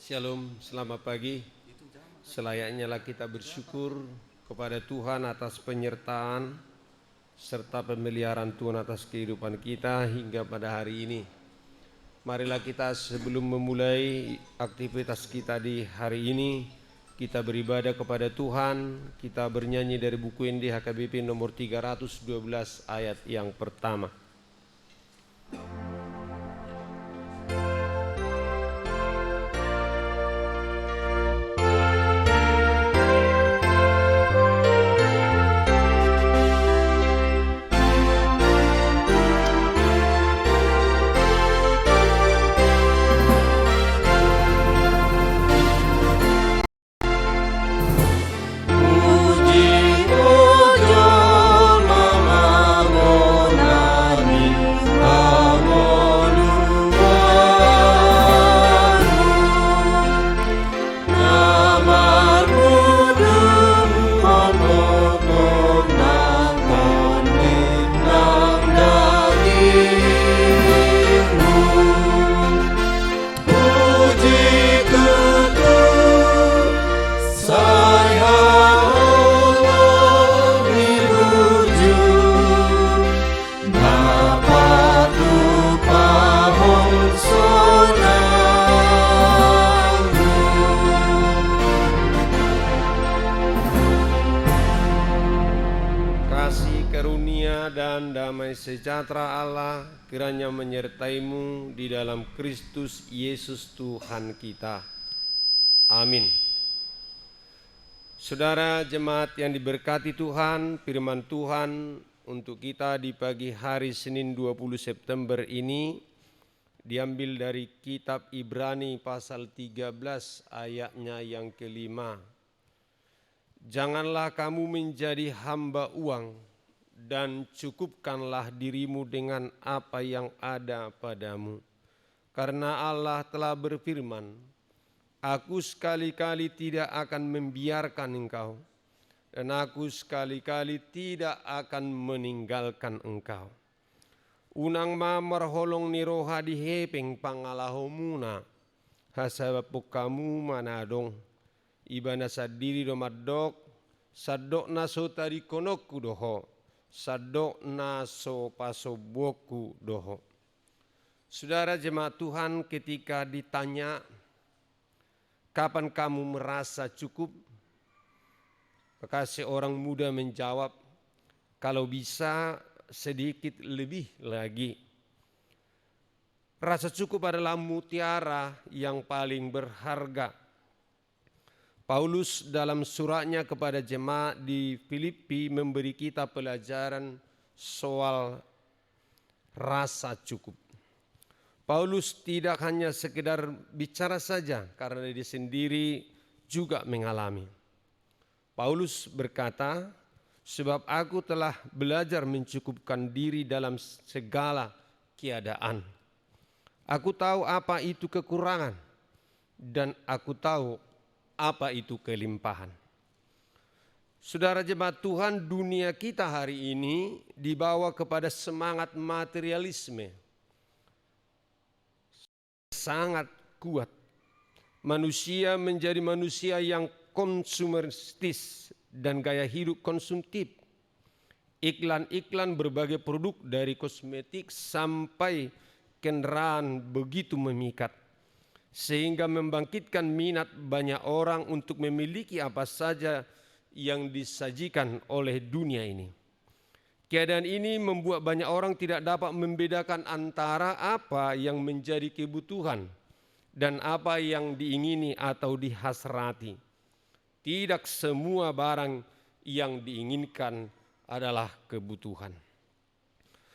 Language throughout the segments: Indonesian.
Shalom, selamat pagi. Selayaknya lah kita bersyukur kepada Tuhan atas penyertaan serta pemeliharaan Tuhan atas kehidupan kita hingga pada hari ini. Marilah kita sebelum memulai aktivitas kita di hari ini, kita beribadah kepada Tuhan. Kita bernyanyi dari buku Indi HKBP nomor 312 ayat yang pertama. Sejahtera Allah kiranya menyertaimu di dalam Kristus Yesus Tuhan kita. Amin. Saudara jemaat yang diberkati Tuhan, firman Tuhan untuk kita di pagi hari Senin 20 September ini diambil dari kitab Ibrani pasal 13 ayatnya yang kelima. Janganlah kamu menjadi hamba uang, dan cukupkanlah dirimu dengan apa yang ada padamu. Karena Allah telah berfirman, Aku sekali-kali tidak akan membiarkan engkau, dan aku sekali-kali tidak akan meninggalkan engkau. Unang mamarholong ni roha di hepeng pangalahomuna, hasabapok kamu manadong, iba na sadiri domadok, sadok na sotari konokku doho, sadok naso pasoboku doho. Saudara jemaat Tuhan, ketika ditanya kapan kamu merasa cukup, maka seorang muda menjawab, kalau bisa sedikit lebih lagi. Rasa cukup adalah mutiara yang paling berharga. Paulus dalam suratnya kepada jemaat di Filipi memberi kita pelajaran soal rasa cukup. Paulus tidak hanya sekedar bicara saja karena dia sendiri juga mengalami. Paulus berkata, sebab aku telah belajar mencukupkan diri dalam segala keadaan. Aku tahu apa itu kekurangan dan aku tahu apa itu kelimpahan. Saudara jemaat Tuhan, dunia kita hari ini dibawa kepada semangat materialisme. Sangat kuat. Manusia menjadi manusia yang konsumeristis dan gaya hidup konsumtif. Iklan-iklan berbagai produk dari kosmetik sampai kendaraan begitu memikat, sehingga membangkitkan minat banyak orang untuk memiliki apa saja yang disajikan oleh dunia ini. Keadaan ini membuat banyak orang tidak dapat membedakan antara apa yang menjadi kebutuhan dan apa yang diingini atau dihasrati. Tidak semua barang yang diinginkan adalah kebutuhan.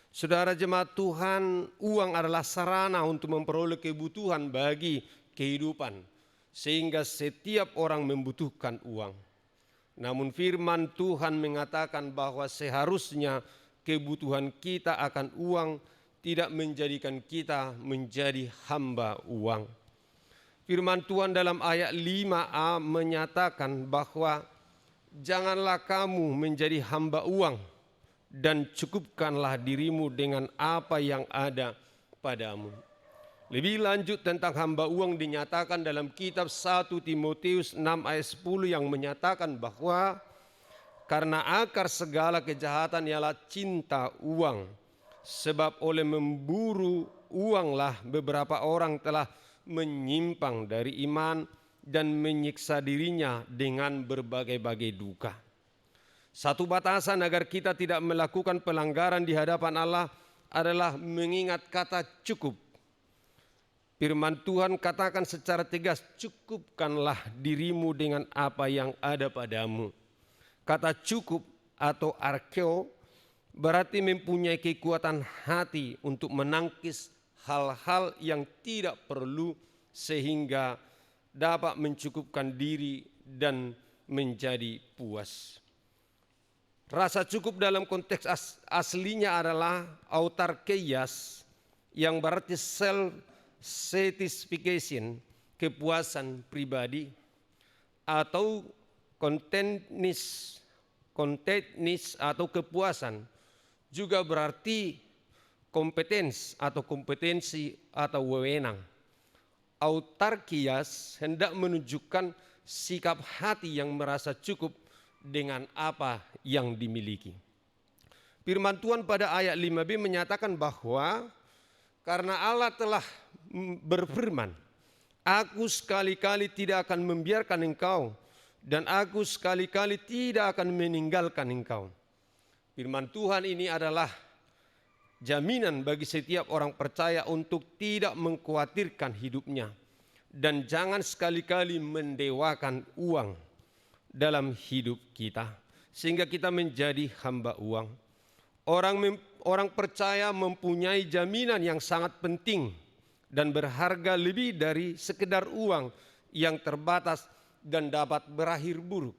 Saudara jemaat Tuhan, uang adalah sarana untuk memperoleh kebutuhan bagi kehidupan, sehingga setiap orang membutuhkan uang. Namun firman Tuhan mengatakan bahwa seharusnya kebutuhan kita akan uang tidak menjadikan kita menjadi hamba uang. Firman Tuhan dalam ayat 5a menyatakan bahwa janganlah kamu menjadi hamba uang, dan cukupkanlah dirimu dengan apa yang ada padamu. Lebih lanjut tentang hamba uang dinyatakan dalam kitab 1 Timotius 6 ayat 10 yang menyatakan bahwa karena akar segala kejahatan ialah cinta uang. Sebab oleh memburu uanglah beberapa orang telah menyimpang dari iman dan menyiksa dirinya dengan berbagai-bagai duka. Satu batasan agar kita tidak melakukan pelanggaran di hadapan Allah adalah mengingat kata cukup. Firman Tuhan katakan secara tegas, cukupkanlah dirimu dengan apa yang ada padamu. Kata cukup atau arkeo berarti mempunyai kekuatan hati untuk menangkis hal-hal yang tidak perlu sehingga dapat mencukupkan diri dan menjadi puas. Rasa cukup dalam konteks aslinya adalah autarkeias yang berarti self-satisfaction, kepuasan pribadi, atau contentness atau kepuasan juga berarti kompetensi atau wewenang. Autarkias hendak menunjukkan sikap hati yang merasa cukup dengan apa yang dimiliki. Firman Tuhan pada ayat 5b menyatakan bahwa karena Allah telah berfirman, aku sekali-kali tidak akan membiarkan engkau dan aku sekali-kali tidak akan meninggalkan engkau. Firman Tuhan ini adalah jaminan bagi setiap orang percaya untuk tidak mengkhawatirkan hidupnya dan jangan sekali-kali mendewakan uang dalam hidup kita sehingga kita menjadi hamba uang. Orang percaya mempunyai jaminan yang sangat penting dan berharga lebih dari sekedar uang yang terbatas dan dapat berakhir buruk.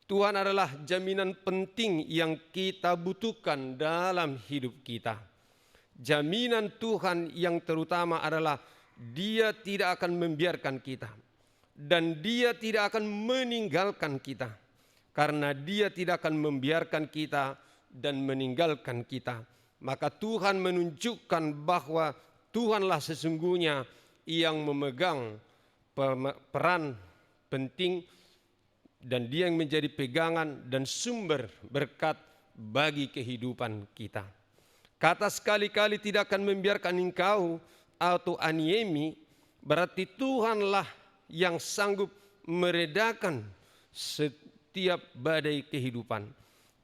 Tuhan adalah jaminan penting yang kita butuhkan dalam hidup kita. Jaminan Tuhan yang terutama adalah Dia tidak akan membiarkan kita dan Dia tidak akan meninggalkan kita, karena Dia tidak akan membiarkan kita dan meninggalkan kita. Maka Tuhan menunjukkan bahwa Tuhanlah sesungguhnya yang memegang peran penting dan Dia yang menjadi pegangan dan sumber berkat bagi kehidupan kita. Kata sekali-kali tidak akan membiarkan engkau atau aniemi berarti Tuhanlah yang sanggup meredakan setiap badai kehidupan,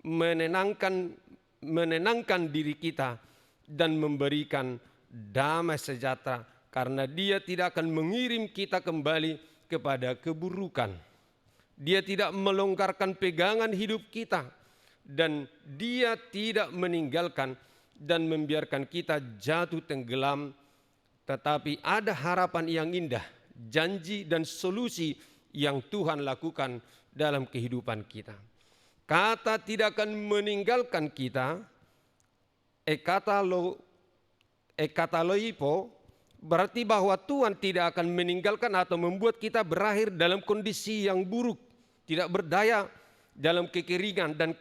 menenangkan diri kita dan memberikan damai sejahtera, karena Dia tidak akan mengirim kita kembali kepada keburukan. Dia tidak melonggarkan pegangan hidup kita dan Dia tidak meninggalkan dan membiarkan kita jatuh tenggelam, tetapi ada harapan yang indah, janji dan solusi yang Tuhan lakukan dalam kehidupan kita. Kata tidak akan meninggalkan kita, ekataloipo, berarti bahwa Tuhan tidak akan meninggalkan atau membuat kita berakhir dalam kondisi yang buruk, tidak berdaya dalam kekeringan dan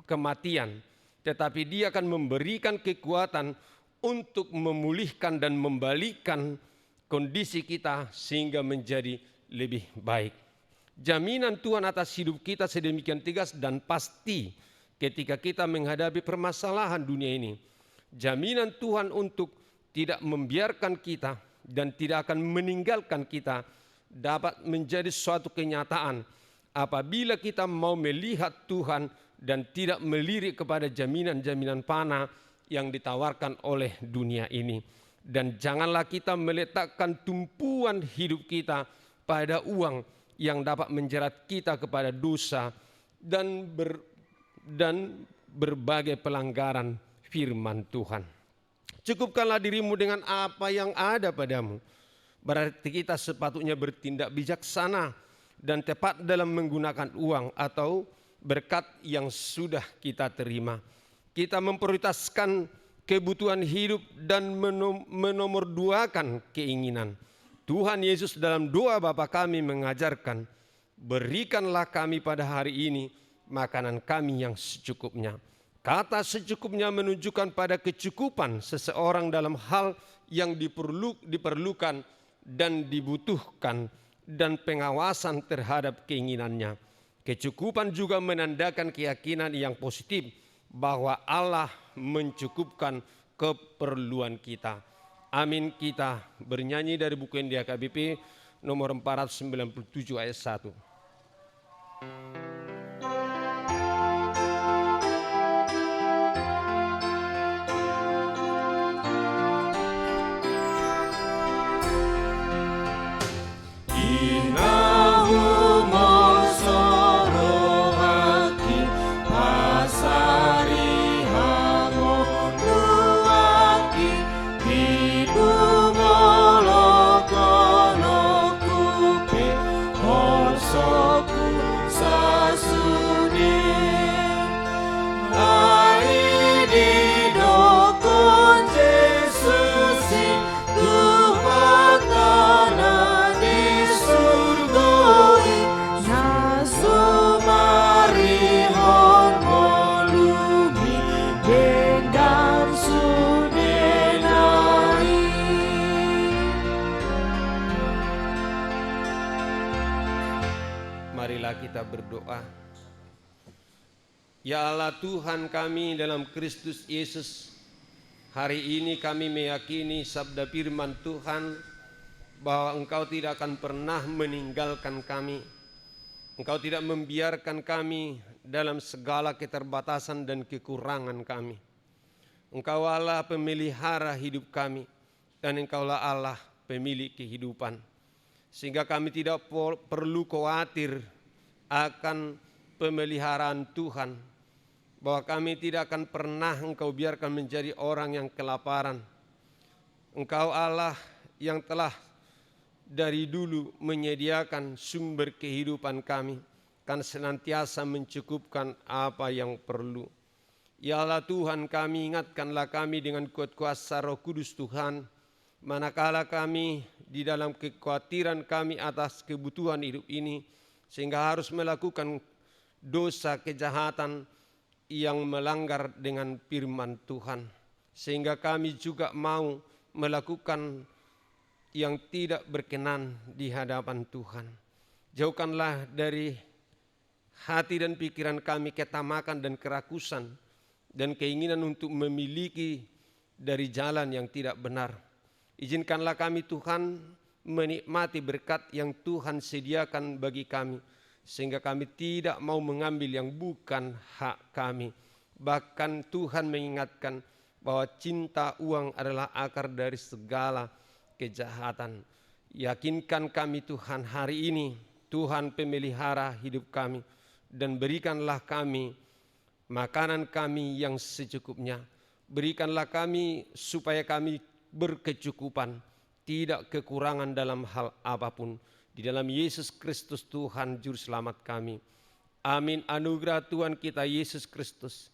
kematian. Tetapi Dia akan memberikan kekuatan untuk memulihkan dan membalikkan kondisi kita sehingga menjadi lebih baik. Jaminan Tuhan atas hidup kita sedemikian tegas dan pasti ketika kita menghadapi permasalahan dunia ini. Jaminan Tuhan untuk tidak membiarkan kita dan tidak akan meninggalkan kita dapat menjadi suatu kenyataan apabila kita mau melihat Tuhan dan tidak melirik kepada jaminan-jaminan fana yang ditawarkan oleh dunia ini. Dan janganlah kita meletakkan tumpuan hidup kita pada uang yang dapat menjerat kita kepada dosa dan berbagai pelanggaran firman Tuhan. Cukupkanlah dirimu dengan apa yang ada padamu. Berarti kita sepatutnya bertindak bijaksana dan tepat dalam menggunakan uang atau berkat yang sudah kita terima. Kita memprioritaskan kebutuhan hidup dan menomorduakan keinginan. Tuhan Yesus dalam doa Bapa kami mengajarkan, berikanlah kami pada hari ini makanan kami yang secukupnya. Kata secukupnya menunjukkan pada kecukupan seseorang dalam hal yang diperlukan dan dibutuhkan, dan pengawasan terhadap keinginannya. Kecukupan juga menandakan keyakinan yang positif bahwa Allah mencukupkan keperluan kita. Amin. Kita bernyanyi dari buku India KBP nomor 497 ayat 1. Marilah kita berdoa. Ya Allah Tuhan kami dalam Kristus Yesus, hari ini kami meyakini sabda firman Tuhan bahwa Engkau tidak akan pernah meninggalkan kami. Engkau tidak membiarkan kami dalam segala keterbatasan dan kekurangan kami. Engkau Allah pemelihara hidup kami, dan Engkaulah Allah pemilik kehidupan. Sehingga kami tidak perlu khawatir akan pemeliharaan Tuhan, bahwa kami tidak akan pernah Engkau biarkan menjadi orang yang kelaparan. Engkau Allah yang telah dari dulu menyediakan sumber kehidupan kami, kan senantiasa mencukupkan apa yang perlu. Ya Allah Tuhan kami, ingatkanlah kami dengan kuat kuasa Roh Kudus Tuhan, manakala kami di dalam kekhawatiran kami atas kebutuhan hidup ini, sehingga harus melakukan dosa kejahatan yang melanggar dengan firman Tuhan, sehingga kami juga mau melakukan yang tidak berkenan di hadapan Tuhan. Jauhkanlah dari hati dan pikiran kami ketamakan dan kerakusan, dan keinginan untuk memiliki dari jalan yang tidak benar. Izinkanlah kami Tuhan menikmati berkat yang Tuhan sediakan bagi kami, sehingga kami tidak mau mengambil yang bukan hak kami. Bahkan Tuhan mengingatkan bahwa cinta uang adalah akar dari segala kejahatan. Yakinkan kami Tuhan hari ini, Tuhan pemelihara hidup kami, dan berikanlah kami makanan kami yang secukupnya. Berikanlah kami supaya kami berkecukupan, tidak kekurangan dalam hal apapun. Di dalam Yesus Kristus Tuhan Juru Selamat kami. Amin. Anugerah Tuhan kita Yesus Kristus,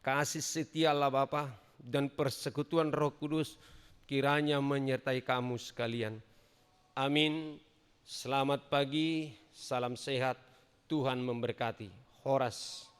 kasih setia Allah Bapa, dan persekutuan Roh Kudus kiranya menyertai kamu sekalian. Amin. Selamat pagi, salam sehat, Tuhan memberkati. Horas.